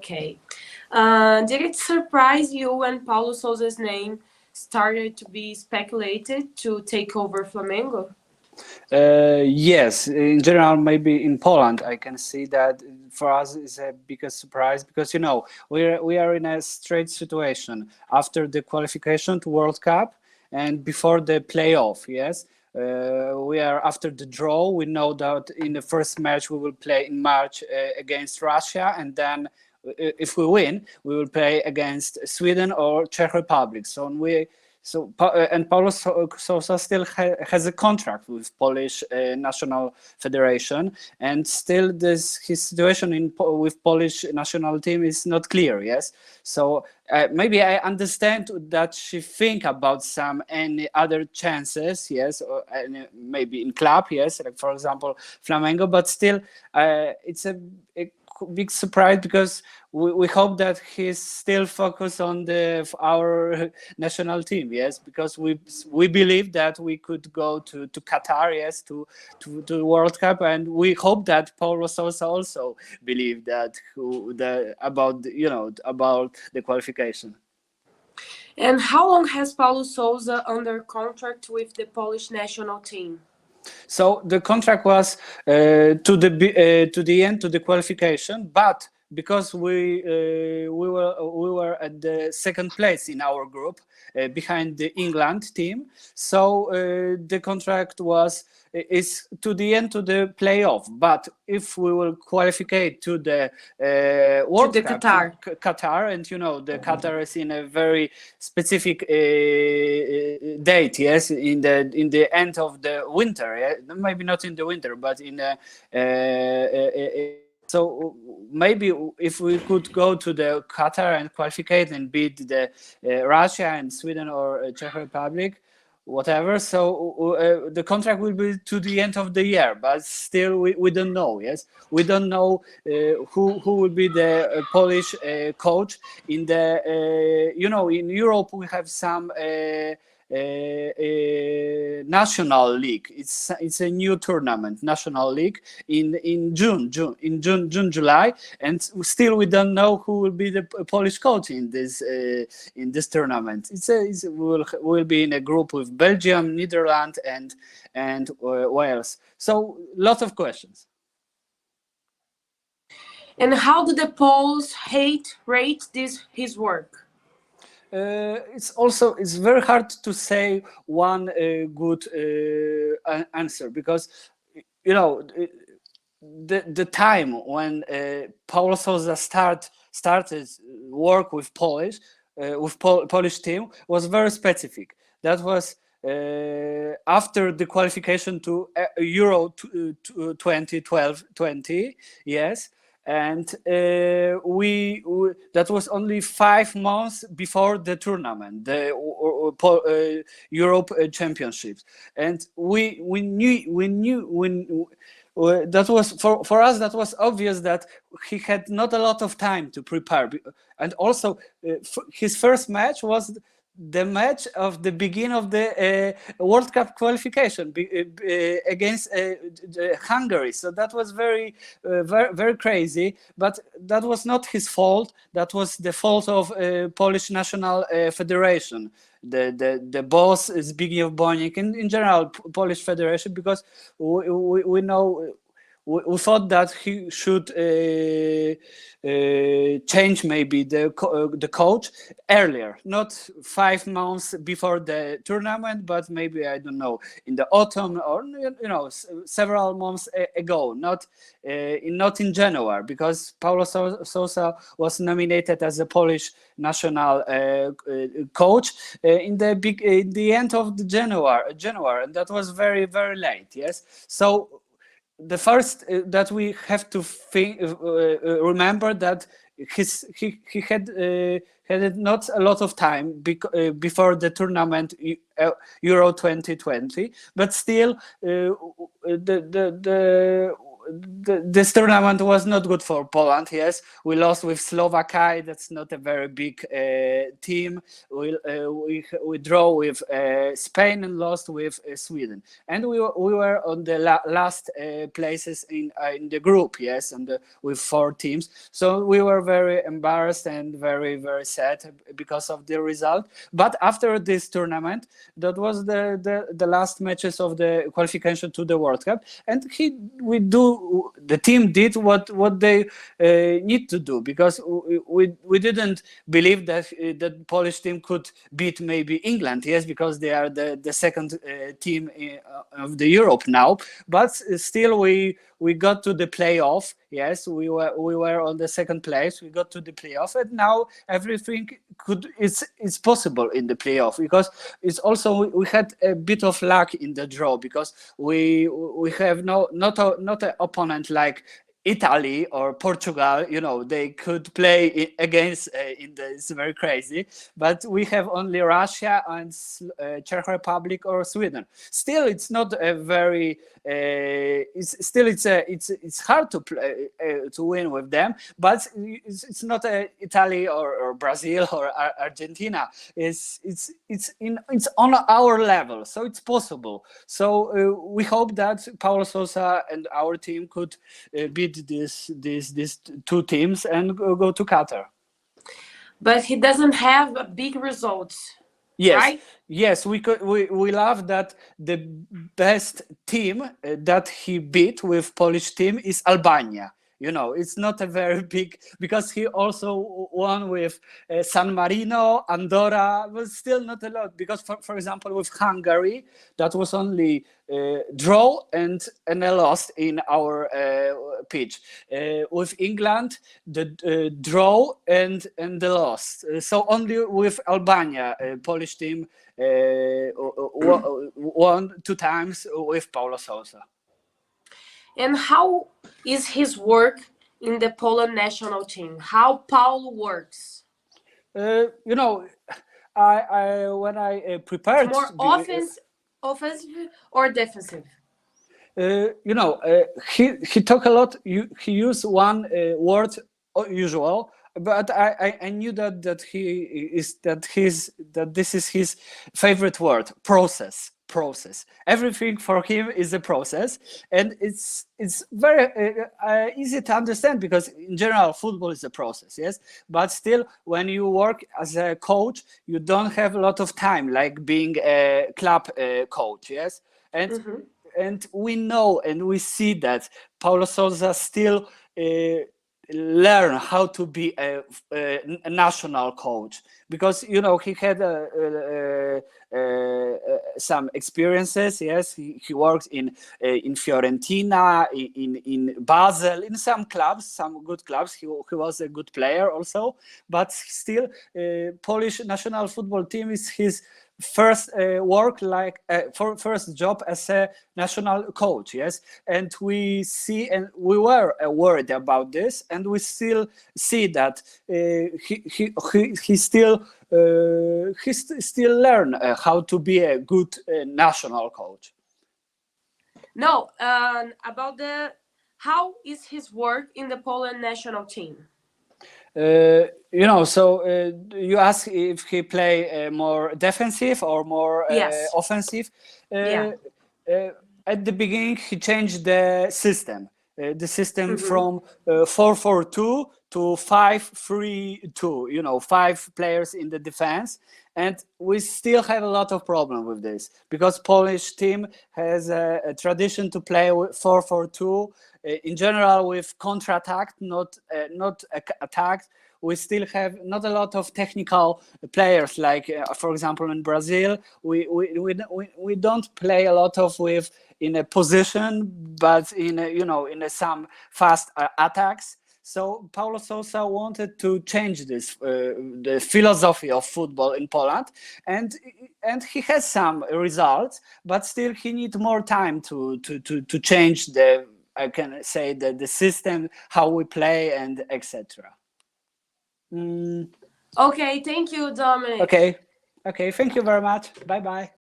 Okay. Did it surprise you when Paulo Souza's name started to be speculated to take over Flamengo? Yes, in general, maybe in Poland, I can see that for us is a biggest surprise because we are in a strange situation after the qualification to World Cup and before the playoff. Yes, we are after the draw. We know that in the first match we will play in March against Russia, and then if we win, we will play against Sweden or Czech Republic. And Paulo Souza still has a contract with Polish National Federation, and still his situation with Polish national team is not clear. Yes, so maybe I understand that she think about any other chances. Yes, or maybe in club. Yes, like for example Flamengo, but still it's a big surprise because we hope that he's still focused on our national team. Yes, because we believe that we could go to Qatar. Yes, to the World Cup, and we hope that Paulo Souza also believe that about the qualification. And how long has Paulo Souza under contract with the Polish national team? So the contract was to the end to the qualification, but because we were at the second place in our group behind the England team, so the contract is to the end to the playoff. But if we will qualify to the World Cup, Qatar, and the Qatar is in a very specific date. Yes, in the end of the winter. Yeah? Maybe not in the winter, but in so maybe if we could go to the Qatar and qualify and beat the Russia and Sweden or Czech Republic, whatever. So the contract will be to the end of the year, but still we don't know. Yes, we don't know who will be the Polish coach in the in Europe we have some. National League. It's a new tournament, National League in June, July, and still we don't know who will be the Polish coach in this tournament. We'll be in a group with Belgium, Netherlands, and Wales. So lots of questions. And how do the Poles rate his work? It's very hard to say one good answer because the time when Paulo Souza started work with Polish team was very specific. That was after the qualification to Euro 2012. Yes. And that was only 5 months before the tournament, the Europe Championships, and we knew that was for us. That was obvious that he had not a lot of time to prepare, and also his first match was the match of the beginning of the World Cup qualification against Hungary. So that was very crazy, but that was not his fault. That was the fault of Polish National Federation. The boss is Zbigniew Bonik, and in general Polish Federation, because we know. We thought that he should change maybe the coach earlier, not 5 months before the tournament, but maybe, I don't know, in the autumn or several months ago, not in January, because Paulo Souza was nominated as a Polish national coach in the end of the January, and that was very, very late. Yes, so. The first that we have to remember that he had not a lot of time before the tournament Euro 2020, but still this tournament was not good for Poland. Yes, we lost with Slovakia. That's not a very big team. We draw with Spain and lost with Sweden. And we were on the last places in the group. Yes, and with 4 teams. So we were very embarrassed and very, very sad because of the result. But after this tournament, that was the last matches of the qualification to the World Cup, and the team did what they need to do, because we didn't believe that the Polish team could beat maybe England, yes, because they are the second team of the Europe now, but still we got to the playoff. Yes, we were on the second place. We got to the playoff, and now everything is possible in the playoff, because it's also we had a bit of luck in the draw, because we have not an opponent like Italy or Portugal. They could play against it's very crazy, but we have only Russia and Czech Republic or Sweden. Still, it's not a very it's hard to play to win with them, but it's not Italy or Brazil or Argentina. It's on our level, so it's possible. So we hope that Paulo Souza and our team could beat these 2 teams and go to Qatar. But he doesn't have big results. Yes, right? Yes, we love that the best team that he beat with Polish team is Albania. It's not a very big, because he also won with San Marino, Andorra, but still not a lot. Because for example, with Hungary, that was only draw and a loss in our pitch. With England, the draw and the loss. So only with Albania, Polish team won 2 times with Paulo Souza. And how is his work in the Poland national team? How Paulo works? I when I prepared, More offensive or defensive? He talk a lot. He used one word usual, but I knew that this is his favorite word: process. Everything for him is a process, and it's very easy to understand, because in general football is a process, yes, but still when you work as a coach, you don't have a lot of time, like being a club coach, yes, and we know and we see that Paulo Souza still learn how to be a national coach, because he had some experiences. Yes, he works in Fiorentina, in Basel, in some clubs, some good clubs. He was a good player also, but still Polish national football team is his first work, like first job as a national coach, yes, and we see, and we were worried about this, and we still see that he still learn how to be a good national coach. No, about how is his work in the Poland national team? So you ask if he play more defensive or more Yes. offensive. At the beginning, he changed the system. From 4-4-2 to 5-3-2. 5 players in the defense, and we still have a lot of problem with this, because Polish team has a tradition to play with 4-4-2 in general, with counter-attack, not attack. We still have not a lot of technical players, like for example in Brazil, we don't play a lot of in a position, but in some fast attacks. So Paulo Souza wanted to change this the philosophy of football in Poland, and he has some results, but still he needs more time to change the, I can say, the system, how we play, and etc. Okay, thank you, Dominik. Okay, thank you very much. Bye bye.